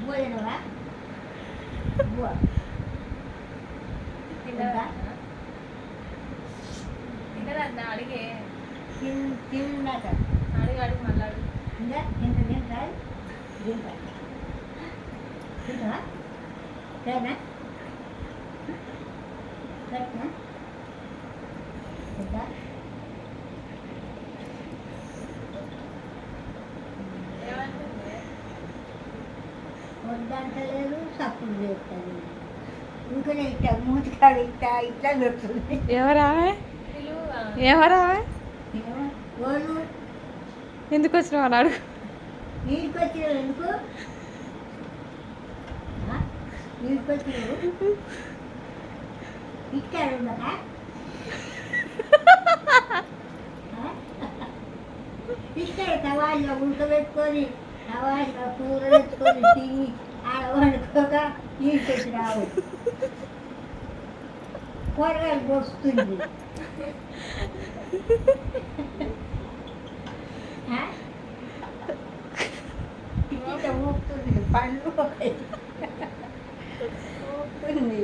పోయినవా తిన్నదన్న అడిగే తిన్నాక అడిగి అడిగి మళ్ళీ అడుగు ఇంకా ఇంత తింటా తింటా తింటావా సరేనా సరేనా తింటా ఏమంటుంది వద్దంటలేదు సప్పుడు చేస్తాను ఇంకా ఇట్లా మూతికాడు ఇట్లా ఇట్లా దొరుకుతుంది ఎవరా పిలువు ఎవరా వాళ్ళు ఎందుకు వచ్చినావు అని అడుగు నీకు వచ్చినావు ఎందుకు నీకు వచ్చినావు ఇచ్చాడు ఉండగా ఇచ్చాడు తవాళ్ళలో ఉడకబెట్టుకొని తవాళ్ళలో కూర పెట్టుకొని తిని ఆడ వండుకోక నీకు వచ్చి రావు కూరగాయలు వస్తుంది ఊపుతుంది పండ్లు ఊపుతుంది